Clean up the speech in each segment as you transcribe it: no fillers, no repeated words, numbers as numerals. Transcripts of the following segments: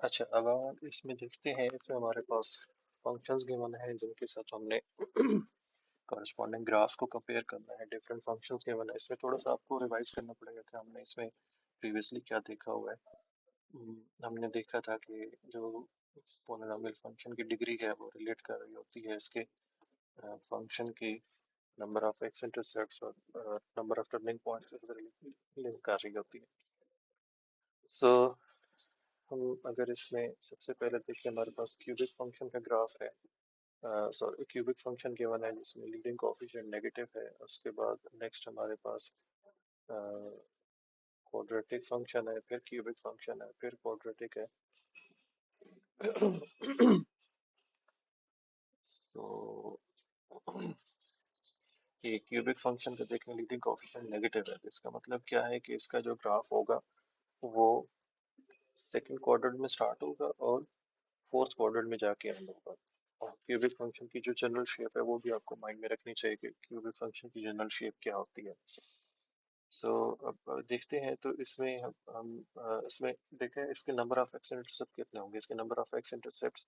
अच्छा, अब हम इसमें देखते हैं, इसमें हमारे पास फंक्शंस गिवन है जिनके साथ हमने कॉरस्पॉन्डिंग ग्राफ्स को कंपेयर करना है। डिफरेंट फंक्शंस गिवन है, इसमें थोड़ा सा आपको रिवाइज करना पड़ेगा कि हमने इसमें प्रीवियसली क्या देखा हुआ है। हमने देखा था कि जो पोलिनोमियल फंक्शन की डिग्री है वो रिलेट कर रही होती है इसके फंक्शन की नंबर ऑफ एक्स इंटरसेप्ट्स और number of turning points link कर रही होती है। सो हम अगर इसमें सबसे पहले देखते हैं, हमारे पास क्यूबिक फंक्शन का ग्राफ है। सॉरी, क्यूबिक फंक्शन गिवन है जिसमें लीडिंग कोएफिशिएंट नेगेटिव है। उसके बाद नेक्स्ट हमारे पास क्वाड्रेटिक फंक्शन है, फिर क्यूबिक फंक्शन है, फिर क्वाड्रेटिक है। तो ये क्यूबिक फंक्शन का देखें, लीडिंग कोएफिशिएंट नेगेटिव है, तो इसका मतलब क्या है कि इसका जो ग्राफ होगा वो सेकंड क्वाड्रेंट में स्टार्ट होगा और फोर्थ क्वाड्रेंट में जाके एंड होगा। और क्यूबिक फंक्शन की जो जनरल शेप है वो भी आपको माइंड में रखनी चाहिए कि क्यूबिक फंक्शन की जनरल शेप क्या होती है। सो अब देखते हैं, तो इसमें हम इसमें देखें इसके नंबर ऑफ एक्स इंटरसेप्ट कितने होंगे। इसके number of x intercept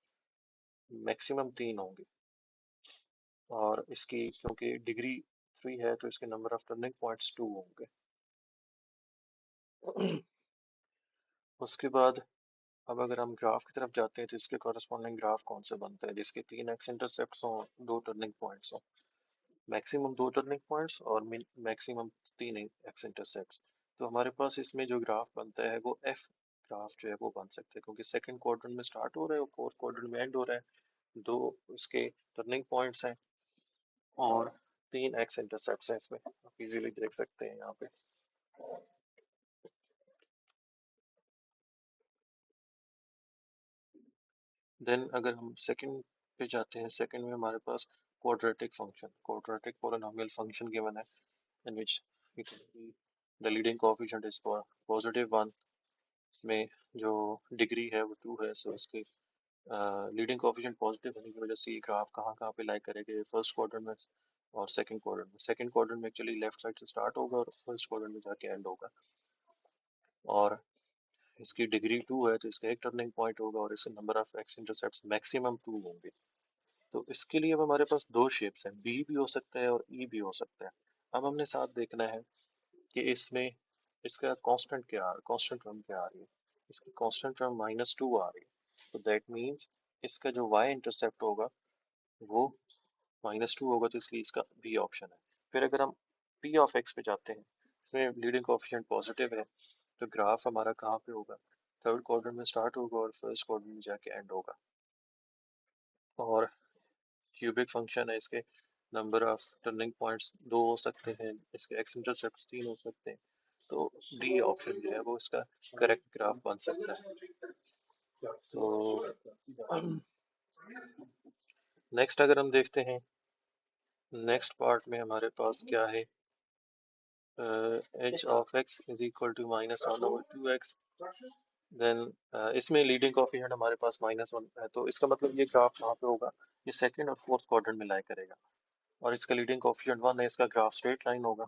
maximum 3 होंगे, और इसकी क्योंकि डिग्री 3 है तो इसके नंबर ऑफ टर्निंग पॉइंट्स 2 होंगे। उसके बाद अब अगर हम ग्राफ की तरफ जाते हैं तो इसके कॉरस्पॉन्डिंग ग्राफ कौन सा बनता है जिसके 3 एक्स इंटरसेप्ट्स हों, 2 टर्निंग पॉइंट्स हों। मैक्सिमम 2 टर्निंग पॉइंट्स और मैक्सिमम 3 एक्स इंटरसेप्ट्स। तो हमारे पास इसमें जो ग्राफ बनता है वो एफ ग्राफ जो है वो बन सकता है, क्योंकि सेकंड क्वाड्रेंट में स्टार्ट हो रहा है और फोर्थ क्वाड्रेंट में एंड हो रहा है। 2 उसके टर्निंग पॉइंट्स हैं और 3 एक्स इंटरसेप्ट्स हैं। इसमें आप इजीली देख सकते हैं यहाँ पे। देन अगर हम सेकंड पे जाते हैं, सेकंड में हमारे पास quadratic function, quadratic polynomial function given है in which we can see the leading coefficient is for +1। इसमें जो डिग्री है वो 2 है, सो इसके लीडिंग कोएफिशिएंट पॉजिटिव होने की वजह से ये ग्राफ कहाँ कहाँ पे लाई करेगा, फर्स्ट क्वाड्रेंट में और सेकंड क्वाड्रेंट में। सेकंड क्वाड्रेंट में एक्चुअली लेफ्ट साइड से स्टार्ट होगा और फर्स्ट क्वाड्रेंट में जाके एंड होगा। और इसकी डिग्री 2 है तो इसका एक टर्निंग पॉइंट होगा और इसके number of x intercepts maximum 2 होंगे। तो इसके लिए अब हमारे पास दो शेप्स हैं, बी भी हो सकता है और ई भी हो सकता है। अब हमने साथ देखना है कि इसमें इसका कांस्टेंट क्या आ कांस्टेंट टर्म क्या आ रही है। इसकी कांस्टेंट टर्म -2 आ रही है, तो दैट मीन्स इसका जो y इंटरसेप्ट होगा वो -2 होगा, तो इसलिए इसका बी ऑप्शन है। फिर अगर हम p ऑफ x पे जाते हैं, इसमें लीडिंग कोएफिशिएंट पॉजिटिव है, तो ग्राफ हमारा कहाँ पे होगा, थर्ड क्वाड्रेंट में स्टार्ट होगा और फर्स्ट क्वाड्रेंट में जाके एंड होगा। और क्यूबिक फंक्शन है, इसके नंबर ऑफ टर्निंग पॉइंट्स 2 हो सकते हैं, इसके एक्स इंटरसेप्ट 3 हो सकते हैं। तो डी ऑप्शन जो है वो इसका करेक्ट ग्राफ बन सकता है। तो नेक्स्ट अगर हम देखते हैं, नेक्स्ट पार्ट में हमारे पास क्या है, H of X is equal to -1/2x। Then इसमें लीडिंग कोएफिशिएंट हमारे पास -1 है, तो इसका मतलब ये ग्राफ कहाँ पे होगा, ये सेकंड और फोर्थ क्वाड्रेंट में लाई करेगा। और इसका लीडिंग कोएफिशिएंट 1 है, इसका ग्राफ स्ट्रेट लाइन होगा।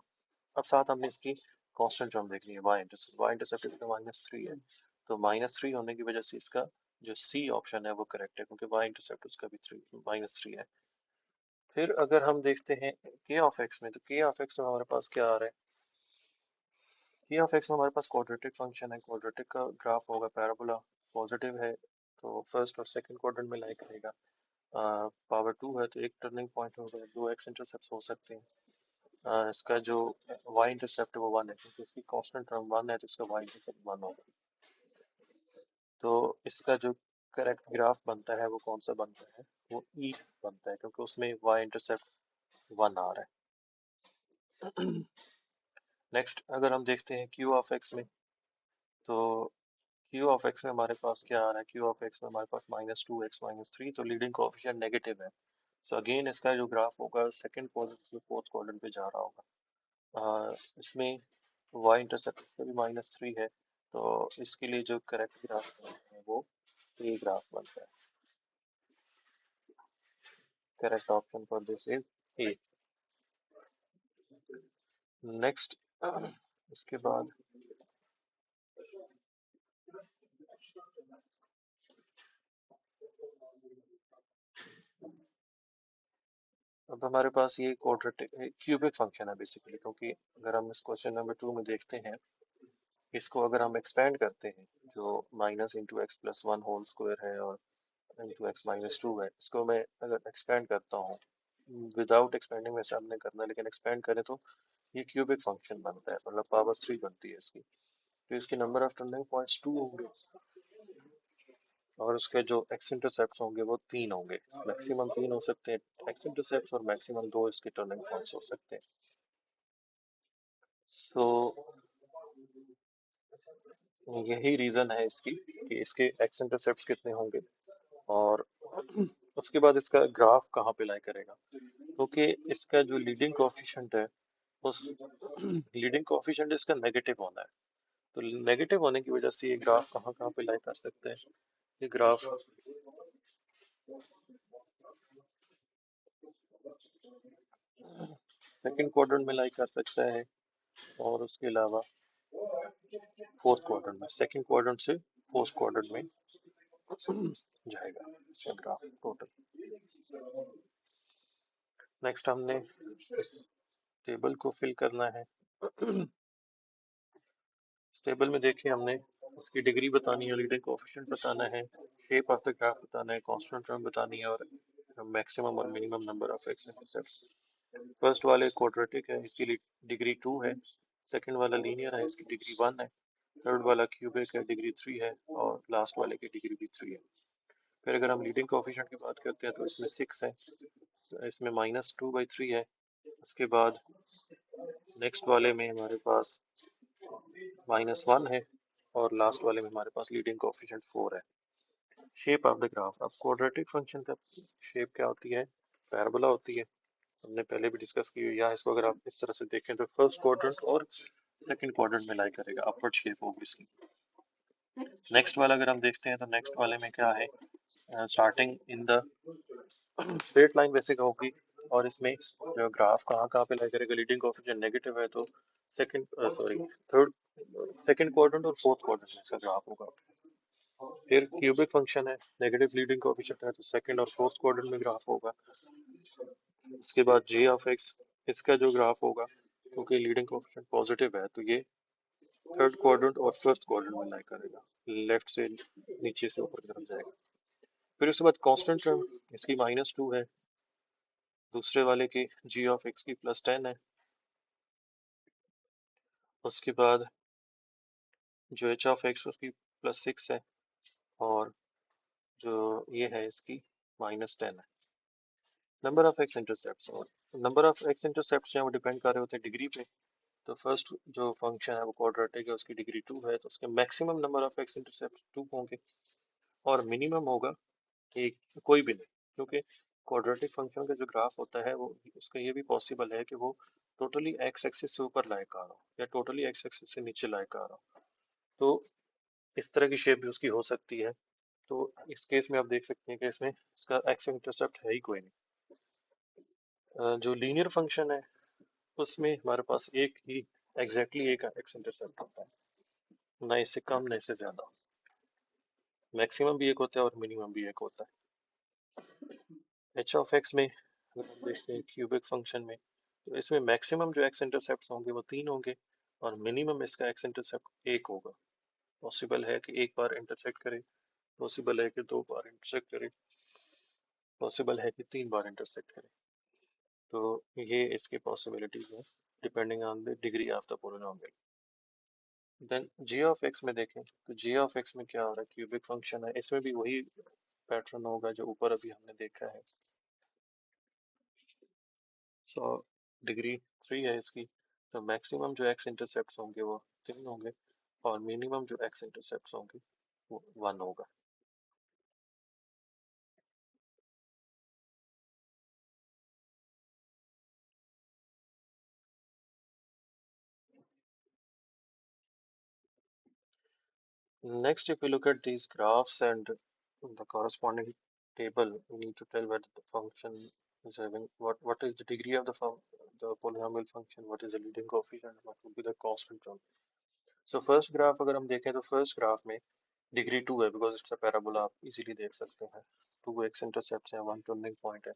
अब साथ हमने इसकी कांस्टेंट टर्म देखनी है, वाई इंटरसेप्ट इसका -3 है, तो -3 होने की वजह से इसका जो सी ऑप्शन है वो करेक्ट है, क्योंकि वाई इंटरसेप्ट उसका भी -3 है। फिर अगर हम देखते हैं के ऑफ एक्स में, तो के ऑफ एक्स में हमारे पास क्या आ रहा है, के ऑफ एक्स में हमारे पास क्वाड्रेटिक फंक्शन है, क्वाड्रेटिक का ग्राफ होगा पैराबोला, पॉजिटिव है तो फर्स्ट और सेकंड क्वाड्रेंट में लाई करेगा। पावर 2 है तो एक टर्निंग पॉइंट होगा, 2 एक्स इंटरसेप्ट हो सकते हैं। इसका जो y इंटरसेप्ट है वो 1 है, क्योंकि इसकी कांस्टेंट टर्म 1 है तो इसका y इंटरसेप्ट 1 होगा। तो इसका जो करेक्ट ग्राफ बनता है वो कौन सा बनता है, वो ई बनता है, क्योंकि उसमें y इंटरसेप्ट 1 आ रहा है। नेक्स्ट अगर हम देखते हैं q ऑफ x में, तो q ऑफ x में हमारे पास क्या आ रहा है, q ऑफ x में हमारे पास -2x -3, तो लीडिंग कोएफिशिएंट नेगेटिव है। सो अगेन इसका जो ग्राफ होगा सेकंड क्वाड्रेंट से फोर्थ क्वाड्रेंट पे जा रहा होगा। इसमें y इंटरसेप्ट इसका भी -3 है, तो इसके लिए जो करेक्ट ग्राफ है वो ए ग्राफ बनता है। Correct option for this is a. Next इसके बाद अब हमारे पास ये क्वाड्रेटिक क्यूबिक फंक्शन है बेसिकली, क्योंकि अगर हम इस क्वेश्चन नंबर 2 में देखते हैं, इसको अगर हम एक्सपेंड करते हैं, जो minus into x plus one whole square है और इंटू एक्स माइनस टू है, इसको मैं अगर एक्सपेंड करता हूँ, विदाउट एक्सपेंडिंग वैसे हमने करना है, लेकिन एक्सपेंड करें तो ये क्यूबिक फंक्शन बनता है, मतलब पावर 3 बनती है इसकी। तो इसके नंबर ऑफ टर्निंग पॉइंट्स 2 होंगे और उसके जो एक्स इंटरसेप्ट होंगे वो 3 होंगे। मैक्सिमम 3 हो सकते हैं एक्स इंटरसेप्ट और मैक्सिमम 2 इसके टर्निंग पॉइंट्स हो सकते हैं। तो यही रीजन है इसकी कि इसके एक्स इंटरसेप्ट कितने होंगे और उसके बाद इसका ग्राफ कहाँ पे लाई करेगा, क्योंकि इसका जो लीडिंग कोएफिशिएंट है उस लीडिंग कोएफिशिएंट इसका नेगेटिव होना है। तो नेगेटिव होने की वजह से ये ग्राफ कहाँ कहाँ पे लाई कर सकते हैं, ये ग्राफ सेकंड क्वाड्रेंट में लाई कर सकता है और उसके अलावा फोर्थ क्वाड्रेंट में, सेकंड क्वाड्रेंट से फोर्थ क्वाड्रेंट में जाएगा इसका ग्राफ टोटल। नेक्स्ट हमने इस टेबल को फिल करना है। इस टेबल में देखिए हमने इसकी डिग्री बतानी है, लीडिंग कोएफिशिएंट बताना है, शेप ऑफ द ग्राफ बताना है, कांस्टेंट टर्म बतानी है और मैक्सिमम और minimum number of x intercepts. First वाले क्वाड्रेटिक है, इसकी डिग्री 2 है। सेकंड वाला लीनियर है, इसकी डिग्री 1 है। थर्ड वाला क्यूबिक है, डिग्री 3 है और लास्ट वाले की डिग्री भी 3 है। फिर अगर हम लीडिंग कोएफिशिएंट की बात करते हैं तो इसमें 6 है, इसमें -2/3 है। उसके बाद नेक्स्ट वाले में हमारे पास -1 है और लास्ट वाले में हमारे पास लीडिंग कोएफिशिएंट 4 है। शेप ऑफ द ग्राफ, अब क्वाड्रेटिक फंक्शन का शेप क्या होती है, पैराबोला होती है, हमने पहले भी डिस्कस की हुई है। इसको अगर आप इस तरह से देखें तो फर्स्ट क्वाड्रेंट और सेकंड क्वाड्रेंट में लाई करेगा, अपवर्ड शेप होगी इसकी। नेक्स्ट वाला अगर हम देखते हैं तो नेक्स्ट वाले में क्या है, starting in the straight line वैसे होगी और इसमें जो ग्राफ कहाँ कहाँ पे लाई करेगा, लीडिंग कोएफिशिएंट नेगेटिव है तो second sorry third second quadrant और फोर्थ क्वाड्रेंट में इसका ग्राफ होगा। फिर क्यूबिक फंक्शन है, नेगेटिव लीडिंग कोएफिशिएंट है तो सेकंड और फोर्थ क्वाड्रेंट में ग्राफ होगा। उसके बाद जी ऑफ एक्स, इसका जो ग्राफ होगा क्योंकि लीडिंग कोएफिशिएंट पॉजिटिव है तो ये थर्ड क्वाड्रेंट और फर्स्ट क्वाड्रेंट में लाई करेगा, लेफ्ट से नीचे से ऊपर की तरफ जाएगा। फिर उसके बाद कांस्टेंट टर्म, इसकी -2 है, दूसरे वाले की जी ऑफ एक्स की +10 है। उसके बाद जो एच ऑफ एक्स उसकी +6 है और जो ये है इसकी -10 है। नंबर ऑफ एक्स इंटरसेप्ट्स, और नंबर ऑफ एक्स इंटरसेप्ट्स हैं वो डिपेंड कर रहे होते हैं डिग्री पे। तो फर्स्ट जो फंक्शन है वो क्वाड्रेटिक है, उसकी डिग्री 2 है तो उसके maximum number of x intercept 2 होंगे और मिनिमम होगा एक, कोई भी नहीं, क्योंकि क्वाड्रेटिक फंक्शन का जो ग्राफ होता है वो उसका ये भी पॉसिबल है कि वो टोटली एक्स एक्सिस से ऊपर लाए आ रहा हो या टोटली एक्स एक्सिस से नीचे लाए आ रहा हो। तो इस तरह की शेप भी उसकी हो सकती है। तो इस केस में आप देख सकते हैं कि इसमें इसका एक्स इंटरसेप्ट है ही कोई नहीं। जो लीनियर फंक्शन है उसमें हमारे पास एक ही एग्जैक्टली एक एक्स इंटरसेप्ट होता है, ना इससे कम ना इससे ज्यादा। मैक्सिमम भी एक होता है और मिनिमम भी एक होता है। एच ऑफ एक्स में अगर हम देखते हैं क्यूबिक फंक्शन में तो इसमें मैक्सिमम जो एक्स इंटरसेप्ट होंगे वो 3 होंगे और मिनिमम इसका एक्स इंटरसेप्ट 1 होगा। पॉसिबल है कि एक बार इंटरसेक्ट करे, पॉसिबल है कि 2 बार इंटरसेक्ट करे, पॉसिबल है कि 3 बार इंटरसेक्ट करे। तो ये इसकी पॉसिबिलिटीज है depending on the degree of the polynomial. Then G of X में देखें तो जी ऑफ एक्स में क्या हो रहा है, क्यूबिक फंक्शन है, इसमें भी वही पैटर्न होगा जो ऊपर अभी हमने देखा है। सो डिग्री 3 है इसकी, तो मैक्सिमम जो एक्स इंटरसेप्ट होंगे वो 3 होंगे और मिनिमम जो एक्स इंटरसेप्ट होंगे वो 1 होगा। Next, if we look at these graphs and the corresponding table, we need to tell whether the function is having what is the degree of the polynomial function, what is the leading coefficient, what will be the constant term. So first graph अगर हम देखें तो first graph में degree 2 है because it's a parabola, आप easily देख सकते हैं। 2 एक्स इंटरसेप्ट है, 1 टर्निंग पॉइंट है।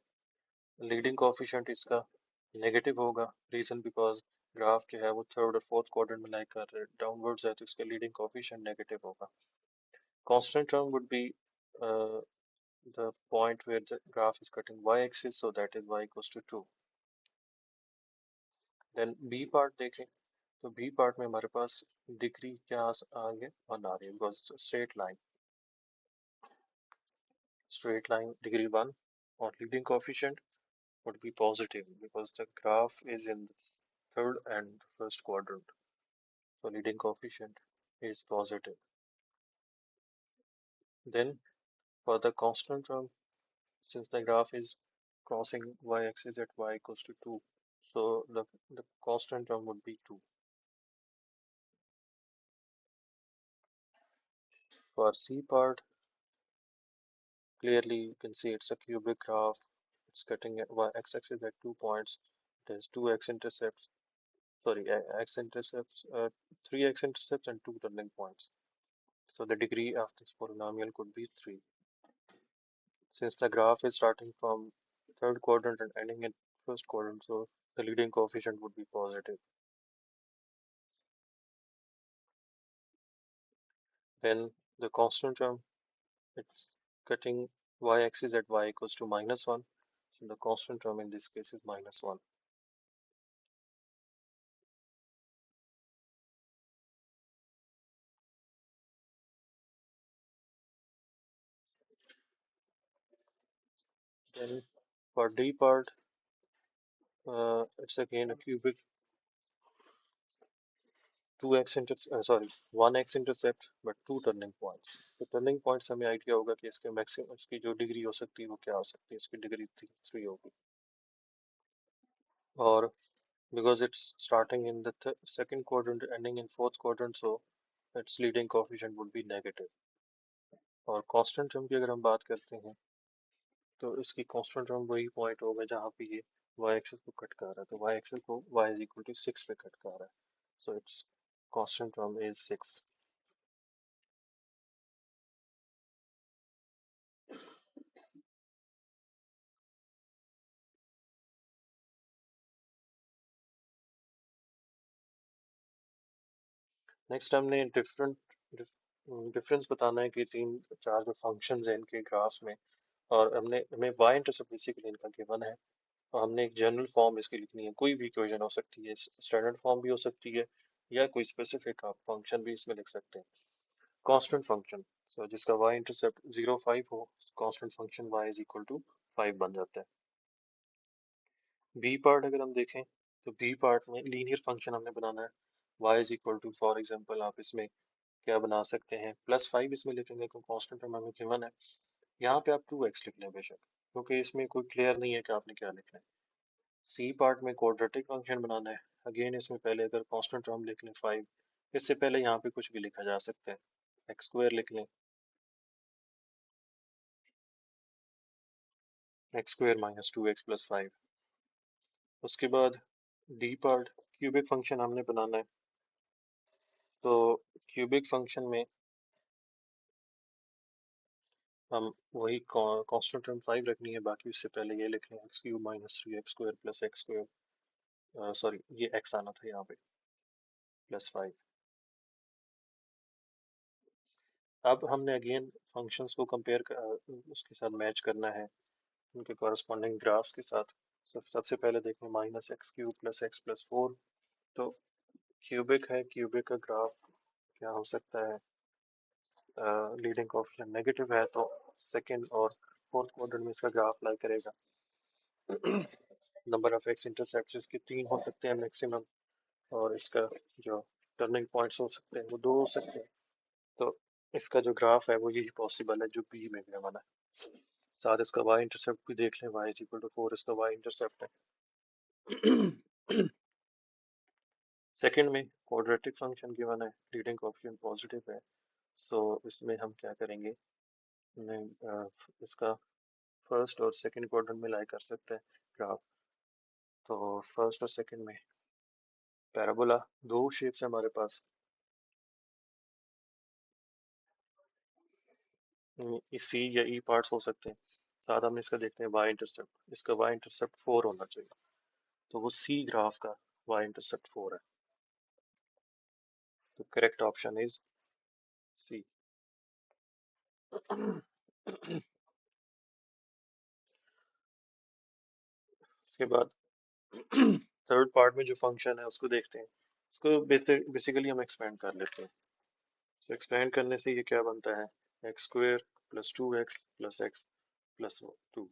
लीडिंग कोफिशिएंट इसका नेगेटिव होगा, रीजन बिकॉज ग्राफ जो है वो थर्ड और फोर्थ क्वाड्रेंट में लाई कर रहे डाउनवर्ड्स है, तो इसका लीडिंग कोफिशिएंट नेगेटिव होगा। Constant term would be the point where the graph is cutting y-axis, so that is y equals to 2. Then b part देखें, तो b part में हमारे पास डिग्री क्या आ गया, 1 आ रही है because straight line degree 1, or leading coefficient would be positive because the graph is in the third and first quadrant, so leading coefficient is positive. Then for the constant term, since the graph is crossing y-axis at y equals to 2, so the constant term would be 2. For C part, clearly you can see it's a cubic graph. It's cutting at y-axis at 2 points. It has 2 x-intercepts, sorry, x-intercepts, 3 x-intercepts and 2 turning points. So the degree of this polynomial could be 3. Since the graph is starting from third quadrant and ending in first quadrant, so the leading coefficient would be positive. Then the constant term, it's cutting y-axis at y equals to -1. So the constant term in this case is -1. Then for D part, it's again a cubic 1 x intercept but 2 turning points. तो turning points हमें idea होगा कि इसके maximum, इसकी जो degree हो सकती है वो क्या हो सकती है, इसकी डिग्री 3 होगी। और because it's starting in the second quadrant ending in fourth quadrant, so its leading coefficient would be negative. और कांस्टेंट टर्म की अगर हम बात करते हैं तो इसकी कांस्टेंट टर्म वही पॉइंट होगा जहाँ पे ये y एक्सिस को कट कर रहा है, तो y एक्सिस को y is equal to 6 पे कट कर रहा है, so its constant term is 6. Next हमने डिफरेंस बताना है कि 3-4 जो फंक्शंस हैं इनके ग्राफ्स में, और हमें y इंटरसेप्ट बेसिकली इनका गिवन है, और हमने एक जनरल फॉर्म इसकी लिखनी है। कोई भी इक्वेशन हो सकती है, स्टैंडर्ड फॉर्म भी हो सकती है या कोई स्पेसिफिक आप फंक्शन भी इसमें लिख सकते हैं। कांस्टेंट फंक्शन, सो जिसका y इंटरसेप्ट 0, 5 हो, constant function y is equal to 5 बन जाता है। बी पार्ट अगर हम देखें तो बी पार्ट में लीनियर फंक्शन हमने बनाना है, y is equal to, for example आप इसमें क्या बना सकते हैं, +5 इसमें लिखेंगे तो कांस्टेंट टर्म हमें गिवन है। यहाँ पे आप 2x लिख लें बेशक, क्योंकि इसमें कोई क्लियर नहीं है कि आपने क्या लिखना है। सी पार्ट में क्वाड्रेटिक फंक्शन बनाना है, अगेन इसमें पहले अगर कांस्टेंट टर्म लिख लें 5, इससे पहले यहाँ पे कुछ भी लिखा जा सकता है, x² लिख लें, x² - 2x + 5। उसके बाद डी पार्ट क्यूबिक फंक्शन हमने बनाना है, तो क्यूबिक फंक्शन में हम वही कांस्टेंट टर्म 5 रखनी है, बाकी उससे पहले ये लिख लें x³ - 3x² + x², सॉरी ये x आना था यहाँ पे, +5। अब हमने अगेन फंक्शंस को कंपेयर उसके साथ मैच करना है उनके कॉरस्पॉन्डिंग ग्राफ्स के साथ। सबसे पहले देखें -x³ + x + 4, तो क्यूबिक है, क्यूबिक का ग्राफ क्या हो सकता है, लीडिंग कोएफिशिएंट नेगेटिव है, तो सेकंड और फोर्थ क्वाड्रेंट में इसका ग्राफ लाई करेगा। नंबर ऑफ एक्स इंटरसेप्ट्स इसके 3 हो सकते हैं मैक्सिमम, और इसका जो टर्निंग पॉइंट्स हो सकते हैं वो 2 हो सकते हैं, तो इसका जो ग्राफ है वो यही पॉसिबल है जो बी में भी हमारा। साथ इसका y इंटरसेप्ट भी देख लें, y इज इक्वल टू 4 इसका y इंटरसेप्ट है। सेकंड में क्वाड्रेटिक फंक्शन गिवन है, लीडिंग कोएफिशिएंट पॉजिटिव है, सो इसमें हम क्या करेंगे, इसका फर्स्ट और सेकंड क्वाड्रेंट में लाई कर सकते हैं ग्राफ। तो फर्स्ट और सेकंड में पैराबोला, दो शेप्स है हमारे पास, सी या ई पार्ट्स हो सकते हैं। साथ हम इसका देखते हैं वाई इंटरसेप्ट, इसका वाई इंटरसेप्ट 4 होना चाहिए, तो वो सी ग्राफ का वाई इंटरसेप्ट 4 है, तो करेक्ट ऑप्शन इज सी। उसके बाद थर्ड पार्ट में जो फंक्शन है उसको देखते हैं। उसको बेसिकली हम एक्सपेंड कर लेते हैं। तो एक्सपेंड करने से ये क्या बनता है, x square plus 2x plus x plus 2।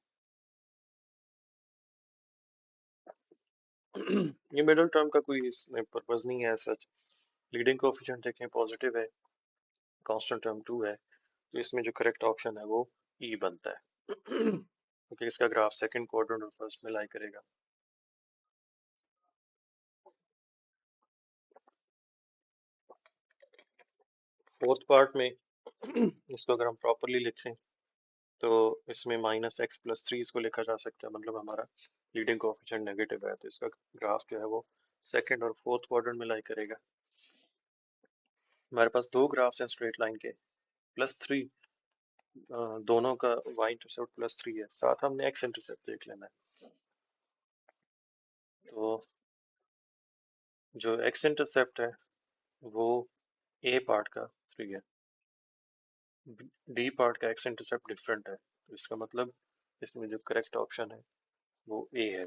ये मिडिल टर्म का कोई इसमें पर्पज नहीं है सच। लीडिंग कोएफिशिएंट देखें पॉजिटिव है, कांस्टेंट टर्म 2 है, तो इसमें जो करेक्ट ऑप्शन है वो ई बनता है। क्योंकि इसका ग्राफ सेकंड क्वाड्रेंट और फर्स्ट में लाई करेगा। फोर्थ पार्ट में इसको अगर हम प्रॉपरली लिखें तो इसमें -x+3 इसको लिखा जा सकता है, मतलब हमारा लीडिंग कोएफिशिएंट नेगेटिव है, तो इसका ग्राफ जो है वो सेकंड और फोर्थ क्वाड्रेंट में लाई करेगा। हमारे पास दो ग्राफ्स हैं स्ट्रेट लाइन के, +3, दोनों का y इंटरसेप्ट +3 है, साथ हमने x इंटरसेप्ट देख लेना है। तो जो x इंटरसेप्ट है वो a पार्ट का 3 है, d पार्ट का x इंटरसेप्ट डिफरेंट है, तो इसका मतलब इसमें जो करेक्ट ऑप्शन है वो a है।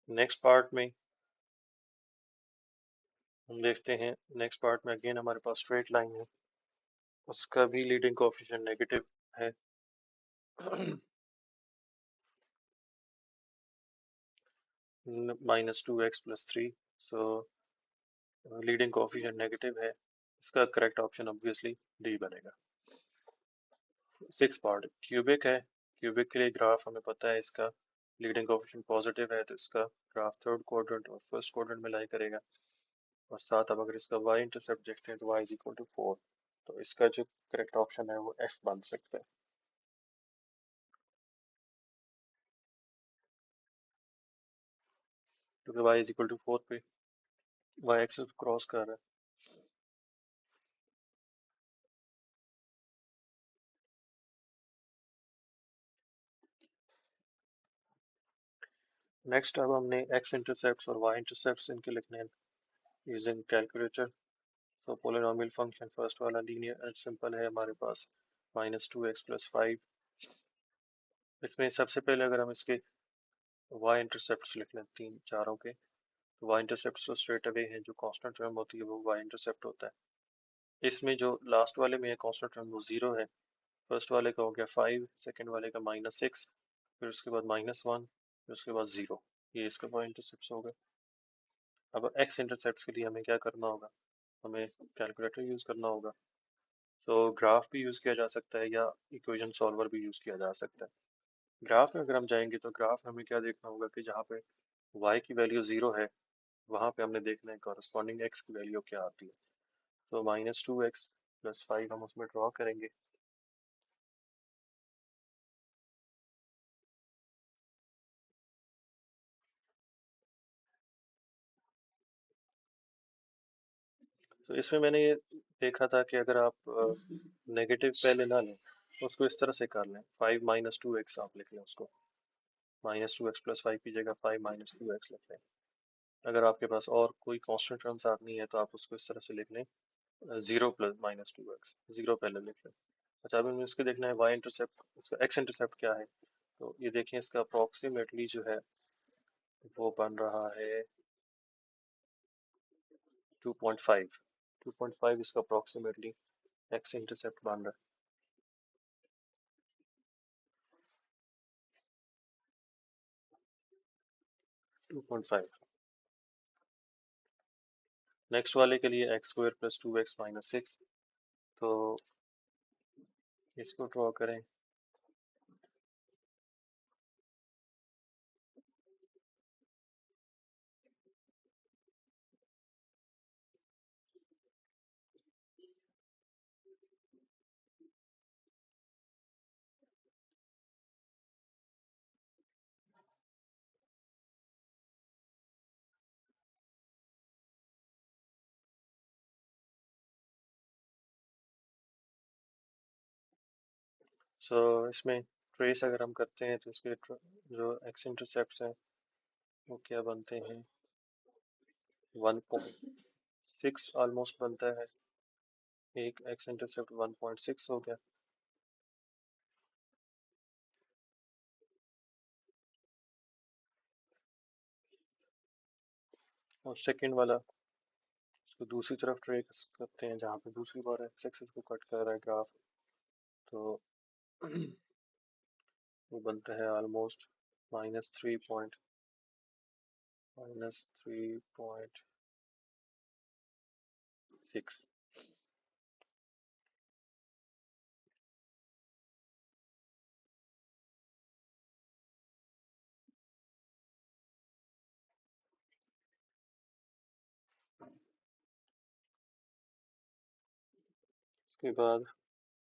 नेक्स्ट पार्ट में हम देखते हैं, नेक्स्ट पार्ट में अगेन हमारे पास स्ट्रेट लाइन है, उसका भी लीडिंग कोएफिशिएंट नेगेटिव है। -2x+3, सो लीडिंग कोएफिशिएंट नेगेटिव है, इसका करेक्ट ऑप्शन ऑब्वियसली डी बनेगा। सिक्स पार्ट क्यूबिक है, क्यूबिक के लिए ग्राफ हमें पता है इसका लीडिंग कोएफिशिएंट पॉजिटिव है, तो इसका ग्राफ थर्ड क्वाड्रेंट और फर्स्ट क्वाड्रेंट में लाई करेगा। और साथ अब अगर इसका y इंटरसेप्ट देखते हैं तो y इज इक्वल टू 4, तो इसका जो करेक्ट ऑप्शन है वो f बन सकता है, क्योंकि y इज इक्वल टू 4 पे y एक्सिस क्रॉस कर रहा है। नेक्स्ट अब हमने x इंटरसेप्ट्स और y इंटरसेप्ट्स इनके लिखने हैं यूजिंग कैलकुलेटर। तो पोलिनोमियल फंक्शन फर्स्ट वाला लीनियर सिंपल है हमारे पास, -2x+5। इसमें सबसे पहले अगर हम इसके y इंटरसेप्ट्स लिख लें तीन चारों के, तो y इंटरसेप्ट्स तो स्ट्रेट अवे हैं, जो कांस्टेंट टर्म होती है वो y इंटरसेप्ट होता है। इसमें जो लास्ट वाले में है कांस्टेंट टर्म वो 0 है, फर्स्ट वाले का हो गया 5, सेकंड वाले का -6, फिर उसके बाद -1, फिर उसके बाद 0, ये इसका y इंटरसेप्ट्स हो गए। अब x इंटरसेप्ट्स के लिए हमें क्या करना होगा, हमें कैलकुलेटर यूज़ करना होगा। तो ग्राफ भी यूज़ किया जा सकता है या इक्वेशन सॉल्वर भी यूज़ किया जा सकता है। ग्राफ में अगर हम जाएंगे तो ग्राफ में हमें क्या देखना होगा कि जहाँ पे y की वैल्यू 0 है वहाँ पे हमने देखना है कॉरस्पॉन्डिंग x की वैल्यू क्या आती है। तो -2x+5 हम उसमें ड्रॉ करेंगे। तो इसमें मैंने ये देखा था कि अगर आप नेगेटिव पहले ना लें, उसको इस तरह से कर लें, 5 -2x आप लिख लें उसको, -2x+5 की जगह 5 -2x लिख लें। अगर आपके पास और कोई कांस्टेंट टर्म साथ नहीं है तो आप उसको इस तरह से लिख लें, 0 + -2x, 0 पहले लिख लें। अच्छा, अब हमें इसके देखना है y इंटरसेप्ट, उसका x इंटरसेप्ट क्या है। तो ये देखें इसका अप्रोक्सीमेटली जो है वो बन रहा है 2.5, 2.5 इसका अप्रोक्सीमेटली x इंटरसेप्ट बन रहा 2.5। नेक्स्ट वाले के लिए x² + 2x - 6, तो इसको ड्रॉ करें। सो इसमें ट्रेस अगर हम करते हैं तो इसके जो एक्स इंटरसेप्ट्स हैं वो क्या बनते हैं, 1.6 ऑलमोस्ट बनता है। एक एक्स इंटरसेप्ट 1.6 हो गया। और सेकंड वाला इसको दूसरी तरफ ट्रेस करते हैं जहाँ पे दूसरी बार एक्स एक्सिस को कट कर रहा है ग्राफ, तो वो बनता है ऑलमोस्ट -3.6। इसके बाद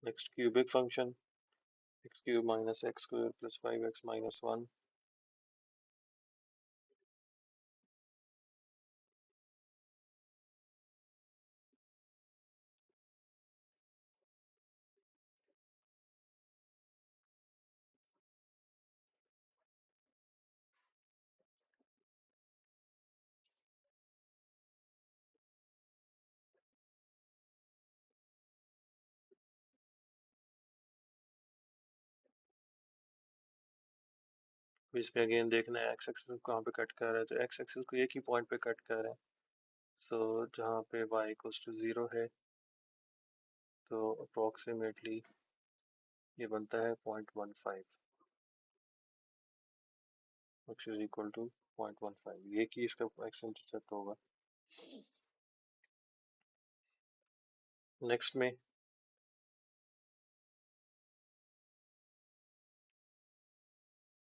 next cubic function, x cube minus x square plus 5x minus 1। इसमें अगेन देखना है एक्स एक्सिस को कहाँ पे कट कर रहा है, तो एक्स एक्सिस को एक ही पॉइंट पे कट कर रहा है। सो जहाँ पे y इक्वल्स टू 0 है, तो अप्रोक्सीमेटली ये बनता है 0.15, which is equal to 0.15। ये कि इसका एक्स इंटरसेप्ट होगा। नेक्स्ट में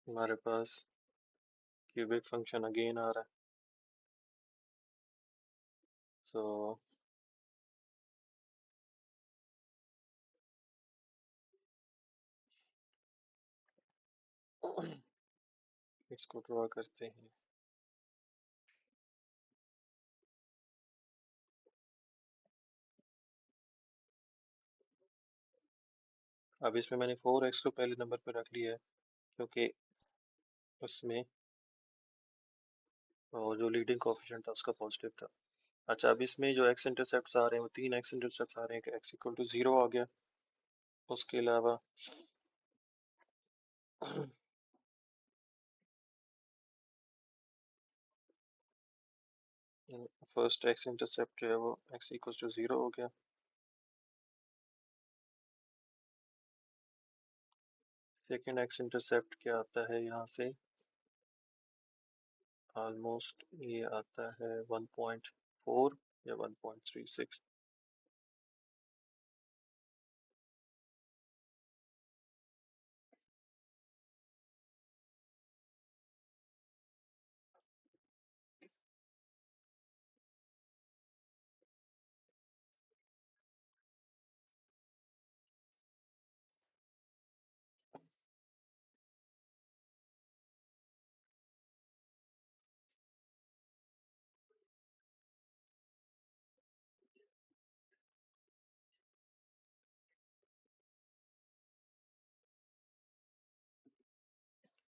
हमारे पास क्यूबिक फंक्शन अगेन आ रहा है। सो इसको ड्रॉ करते हैं। अब इसमें मैंने 4x को पहले नंबर पे रख लिया है क्योंकि उसमें जो लीडिंग कोफिशिएंट था उसका पॉजिटिव था। अच्छा, अब इसमें जो एक्स इंटरसेप्ट आ रहे हैं वो 3 एक्स इंटरसेप्ट आ रहे हैं, एक्स इक्वल टू 0 आ गया। उसके अलावा फर्स्ट एक्स इंटरसेप्ट जो है वो एक्स इक्वल टू 0 हो गया। सेकेंड एक्स इंटरसेप्ट क्या आता है यहाँ से, ऑलमोस्ट ये आता है 1.4 या 1.36।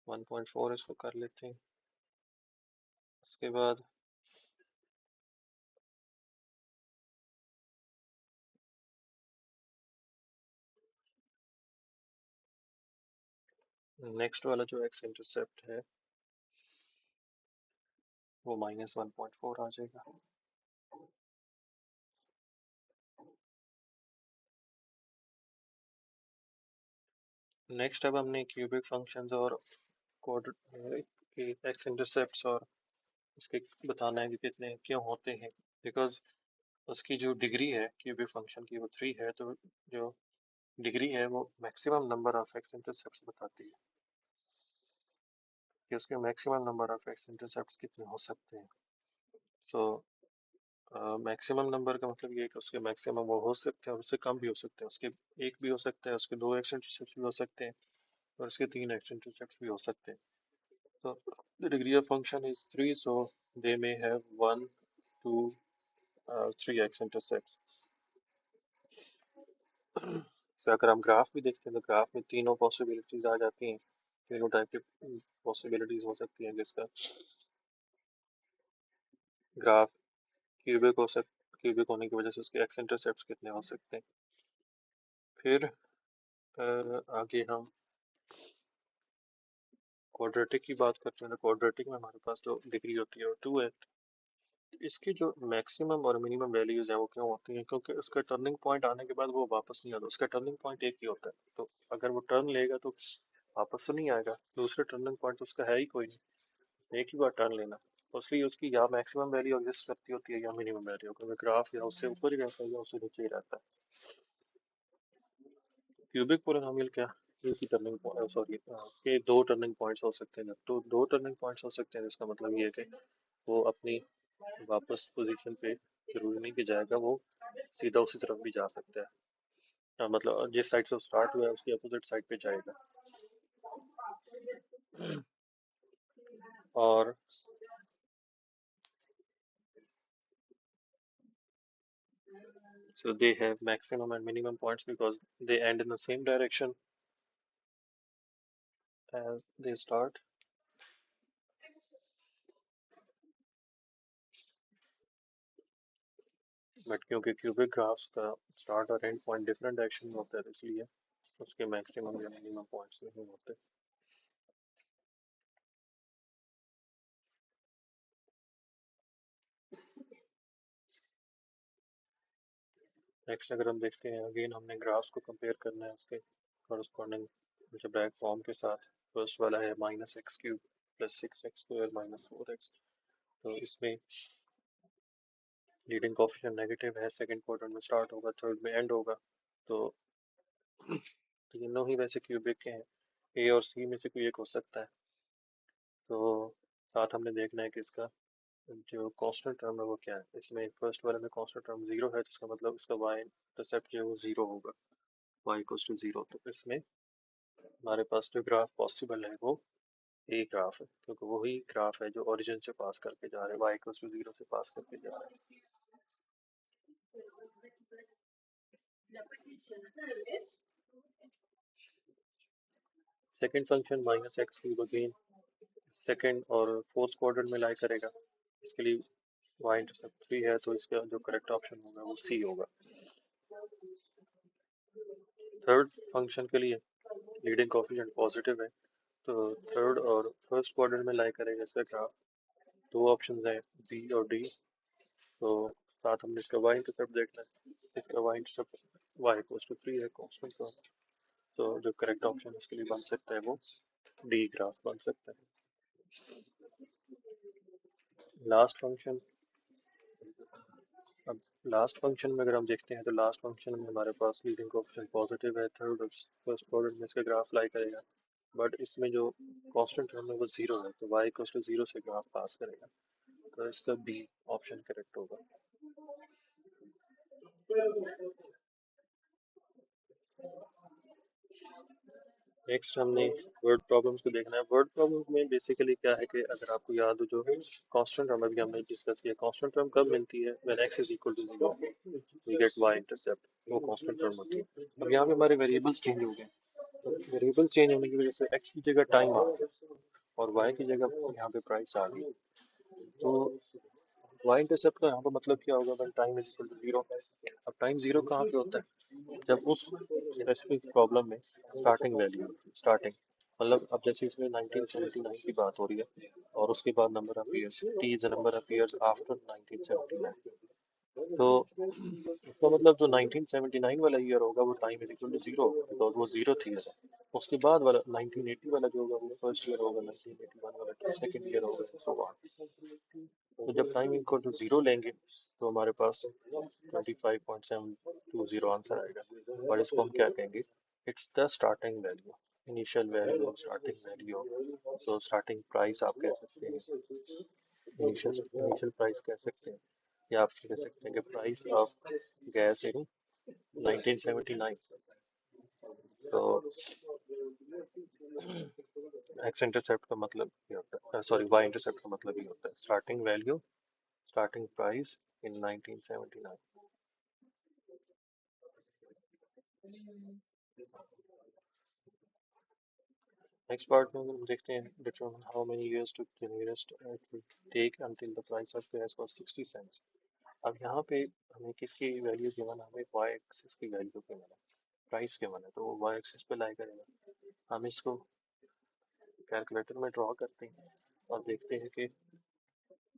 1.4 इसको कर लेते हैं। उसके बाद नेक्स्ट वाला जो एक्स इंटरसेप्ट है वो -1.4 आ जाएगा। नेक्स्ट अब हमने क्यूबिक फंक्शंस और कोड एक्स इंटरसेप्ट्स और उसके बताना है कि कितने क्यों होते हैं, बिकॉज उसकी जो डिग्री है क्यूबिक फंक्शन की वो 3 है, तो जो डिग्री है वो maximum number of x intercepts बताती है कि उसके maximum number of x intercepts कितने हो सकते हैं। सो मैक्सिमम नंबर का मतलब ये है कि उसके मैक्सिमम वो हो सकते हैं और उससे कम भी हो सकते हैं। उसके एक भी हो सकता है, उसके 2 एक्स इंटरसेप्ट्स भी हो सकते हैं और उसके 3 एक्स इंटरसेप्ट्स भी हो सकते हैं। So the degree of function is 3, so they may have 1, 2, 3 x-intercepts. तो अगर हम ग्राफ भी देखते हैं तो ग्राफ में तीनों पॉसिबिलिटीज आ जाती हैं, तीनों टाइप की पॉसिबिलिटीज हो सकती हैं जिसका ग्राफ क्यूबिक हो सक क्यूबिक होने की वजह से उसके एक्स इंटरसेप्ट कितने हो सकते हैं। फिर आगे हम क्वाड्रेटिक की बात करते हैं तो क्वाड्रेटिक में हमारे पास जो डिग्री होती है वो 2 है। इसकी जो मैक्सिमम और मिनिमम वैल्यूज हैं वो क्यों होती हैं, क्योंकि उसका टर्निंग पॉइंट आने के बाद वो वापस नहीं आता, उसका टर्निंग पॉइंट एक ही होता है। तो अगर वो टर्न लेगा तो वापस तो नहीं आएगा, दूसरे टर्निंग पॉइंट तो उसका है ही कोई नहीं, एक ही बार टर्न लेना। तो इसलिए उसकी या मैक्सिमम वैल्यू एग्जिस्ट करती होती है या मिनिमम वैल्यू, क्योंकि ग्राफ या उससे ऊपर ही रहता है या उससे नीचे ही रहता है। क्यूबिक पोलिनोमियल क्या, एक ही टर्निंग पॉइंट, सॉरी के दो टर्निंग पॉइंट्स हो सकते हैं, तो दो टर्निंग पॉइंट्स हो सकते हैं जिसका मतलब ये है कि वो अपनी वापस पोजीशन पे जरूरी नहीं कि जाएगा, वो सीधा उसी तरफ भी जा सकता है। मतलब जिस साइड से स्टार्ट हुआ है उसकी अपोजिट साइड पे जाएगा। और so they have maximum and minimum points because they end in the same direction as they start. But क्योंकि क्यूबिक ग्राफ्स का स्टार्ट और एंड पॉइंट डिफरेंट डायरेक्शन में होता है तो इसलिए उसके मैक्सिमम या मिनिमम पॉइंट्स नहीं होते। नेक्स्ट अगर हम देखते हैं, अगेन हमने ग्राफ्स को कंपेयर करना है उसके कॉरस्पॉन्डिंग अलजेब्राइक फॉर्म के साथ। फर्स्ट वाला है -x³ + 6x² - 4x। तो इसमें लीडिंग कोफिशिएंट नेगेटिव है, सेकंड क्वाड्रेंट में स्टार्ट होगा, थर्ड में एंड होगा। तो तीनों ही वैसे क्यूबिक के हैं, ए और सी में से कोई एक हो सकता है। तो साथ हमने देखना है कि इसका जो कांस्टेंट टर्म है वो क्या है। इसमें फर्स्ट वाले में कांस्टेंट टर्म 0 है, जिसका मतलब इसका y इंटरसेप्ट जो है वो 0 होगा, y इक्वल्स टू 0। तो इसमें हमारे पास जो ग्राफ पॉसिबल है वो ए ग्राफ है, क्योंकि वही ग्राफ है जो ओरिजिन से पास करके जा रहा है, y इक्वल्स टू 0 से पास करके जा रहा है। Second function -x³ again second और फोर्थ क्वाड्रेंट में लाई करेगा, इसके लिए y इंटरसेप्ट 3 है, तो इसका जो करेक्ट ऑप्शन होगा वो सी होगा। थर्ड फंक्शन के लिए लीडिंग कोफिशिएंट पॉजिटिव है, तो थर्ड और फर्स्ट क्वाड्रेंट में लाई करेगा इसका ग्राफ। दो ऑप्शंस हैं, बी और डी। तो साथ हमने इसका y इंटरसेप्ट देखना है, इसका y intercept y equals to 3 है कांस्टेंट का। तो जो करेक्ट ऑप्शन इसके लिए बन सकता है वो डी ग्राफ बन सकता है। लास्ट फंक्शन, अब लास्ट फंक्शन में अगर हम देखते हैं तो लास्ट फंक्शन में हमारे पास लीडिंग कोएफिशिएंट पॉजिटिव है, थर्ड और फर्स्ट क्वाड्रेंट में इसका ग्राफ लाई करेगा, बट इसमें जो कांस्टेंट टर्म है वो 0 है, तो y इक्वल्स टू 0 से ग्राफ पास करेगा। तो इसका बी ऑप्शन करेक्ट होगा। नेक्स्ट हमने वर्ड प्रॉब्लम्स को देखना है। वर्ड प्रॉब्लम्स में बेसिकली क्या है कि अगर आपको याद हो जो कांस्टेंट टर्म अभी हमने डिस्कस किया, कांस्टेंट टर्म कब मिलती है, when x is equal to 0 we get y intercept, वो कांस्टेंट टर्म होती है। अब यहाँ पे हमारे वेरिएबल्स चेंज हो गए, तो वेरिएबल चेंज होने की वजह से x की जगह टाइम आ गया और y की जगह यहाँ पे प्राइस आ गई। तो y इंटरसेप्ट का यहाँ पर मतलब क्या होगा, when time is equal to 0। अब टाइम 0 कहाँ पे होता है, जब उस स्पेसिफिक प्रॉब्लम में स्टार्टिंग वैल्यू, स्टार्टिंग मतलब अब जैसे इसमें 1979 की बात हो रही है और उसके बाद number of years, T is the number of years after 1979। तो इसका मतलब जो 1979 वाला ईयर होगा वो time is equal to 0, because वो 0 थी। उसके बाद वाला 1980 वाला जो होगा वो फर्स्ट ईयर होगा, 1981 वाला सेकंड ईयर होगा, सो ऑन। तो जब टाइम इक्वल टू 0 लेंगे तो हमारे पास 25.720 आंसर आएगा, और इसको हम क्या कहेंगे, it's the starting value, initial value, starting value. So starting price आप कह सकते हैं, इनिशियल प्राइस कह सकते हैं, या आप कह सकते हैं कि प्राइस ऑफ गैस इन 1979। तो एक्स इंटरसेप्ट का मतलब ये होता है, सॉरी वाई इंटरसेप्ट का मतलब ये होता है starting value, starting price in 1979। Next part में हम देखते हैं determine how many years to the nearest it will take until the price of gas was 60 cents. अब यहाँ पे हमें किसकी वैल्यू गिवन है, हमें y एक्सिस की वैल्यू गिवन है, प्राइस गिवन है, तो वो y एक्सिस पे लाई करेगा। हम इसको कैलकुलेटर में ड्रॉ करते हैं और देखते हैं कि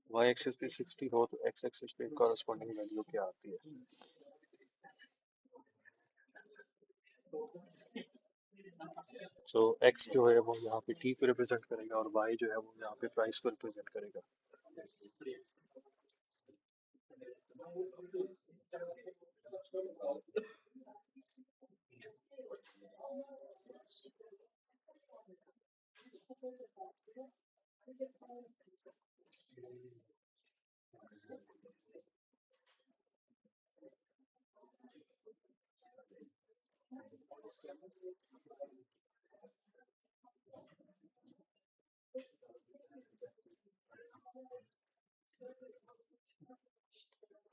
y एक्सिस पे 60 हो तो x एक्सिस पे कॉरस्पॉन्डिंग वैल्यू क्या आती है। सो x जो है वो यहाँ पे t को रिप्रेजेंट करेगा और y जो है वो यहाँ पे प्राइस को रिप्रेजेंट करेगा।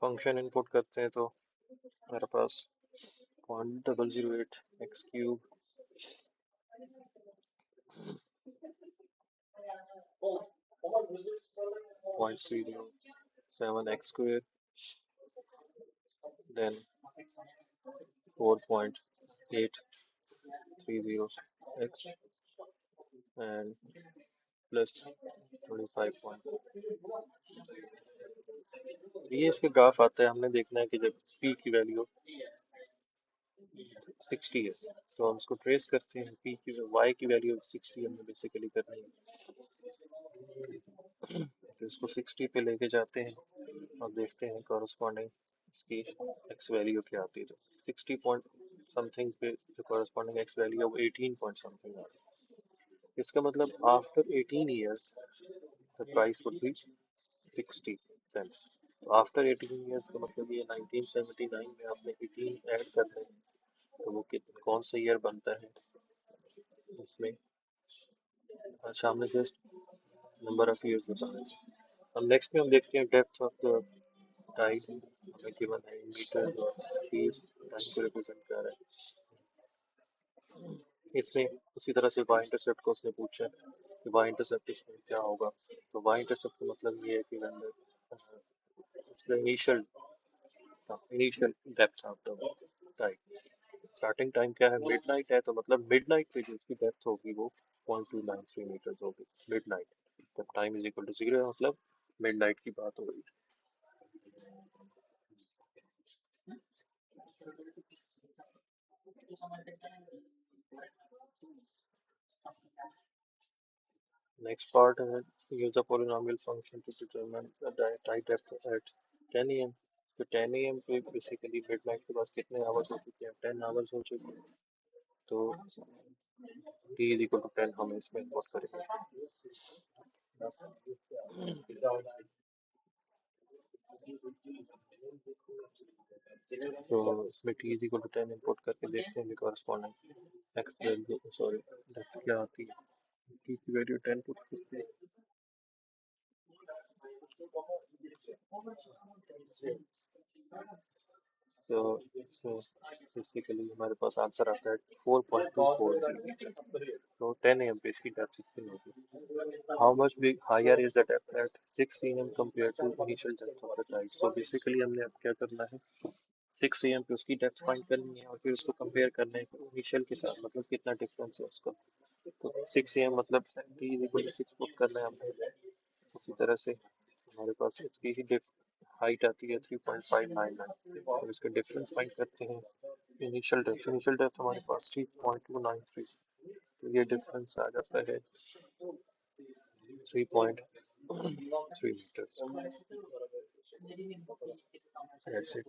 फंक्शन इनपुट करते हैं तो हमारे पास 0.008 x cube .307 x square, then 4.830 x and plus 25 ये इसके ग्राफ आता है। हमने देखना है कि जब p की वैल्यू 60 है तो हम उसको ट्रेस करते हैं, p की y की वैल्यू 60 हमें बेसिकली करनी है, तो इसको 60 पे लेके जाते हैं और देखते हैं कॉरस्पॉन्डिंग इसकी x वैल्यू क्या आती है। तो 60 पॉइंट समथिंग पे जो कॉरस्पॉन्डिंग x वैल्यू है वो 18 पॉइंट समथिंग आती है। इसका मतलब after 18 years the price would be 60 cents। तो आफ्टर 18 years का मतलब ये 1979 में आपने 18 ऐड करना है, तो वो कौन सा ईयर बनता है इसमें। अच्छा, हमने जस्ट नंबर ऑफ ईयर्स बताना है। अब नेक्स्ट में हम देखते हैं डेप्थ ऑफ द टाइड हमें गिवन है मीटर और फीट टाइम को रिप्रेजेंट कर रहा है। इसमें उसी तरह से वाई इंटरसेप्ट को उसने पूछा कि वाई इंटरसेप्ट इसमें क्या होगा। तो वाई इंटरसेप्ट का मतलब ये है कि the initial depth of the tide, starting time क्या है, मिडनाइट है, तो मतलब मिडनाइट पे जो इसकी डेप्थ होगी वो 0.293 मीटर्स होगी मिडनाइट। जब टाइम इज इक्वल टू 0 है मतलब मिडनाइट की बात हो रही है। Next part है use the polynomial function to determine the time depth at 10 am। तो 10 am पे बेसिकली मिडनाइट के बाद कितने आवर्स हो चुके हैं, 10 आवर्स हो चुके हैं, तो t इज इक्वल टू 10 हम इसमें इन्वोट करेंगे। तो इसमें t is equal to 10 input करके देखते हैं corresponding x value sorry depth क्या आती है। t की वैल्यू 10 पुट करते हैं तो बेसिकली हमारे पास आंसर आता है 4.243 मीटर। तो 10 am पे इसकी डेप्थ कितनी होगी। How much big higher is the depth at 6 am compare to initial depth of the tide. So basically हमने अब क्या करना है, 6 am पे उसकी डेप्थ फाइंड करनी है और फिर उसको कंपेयर करना है इनिशियल के साथ, मतलब कितना डिफरेंस है उसका। तो 6 am मतलब t is equal to 6 put करना है हमने। उसी तरह से हमारे पास इसकी ही हाइट आती है 3.599 और इसका डिफरेंस फाइंड करते हैं इनिशियल डेप्थ हमारे पास 3.293, तो ये डिफरेंस आ जाता है 3.3 मीटर्स। That's it.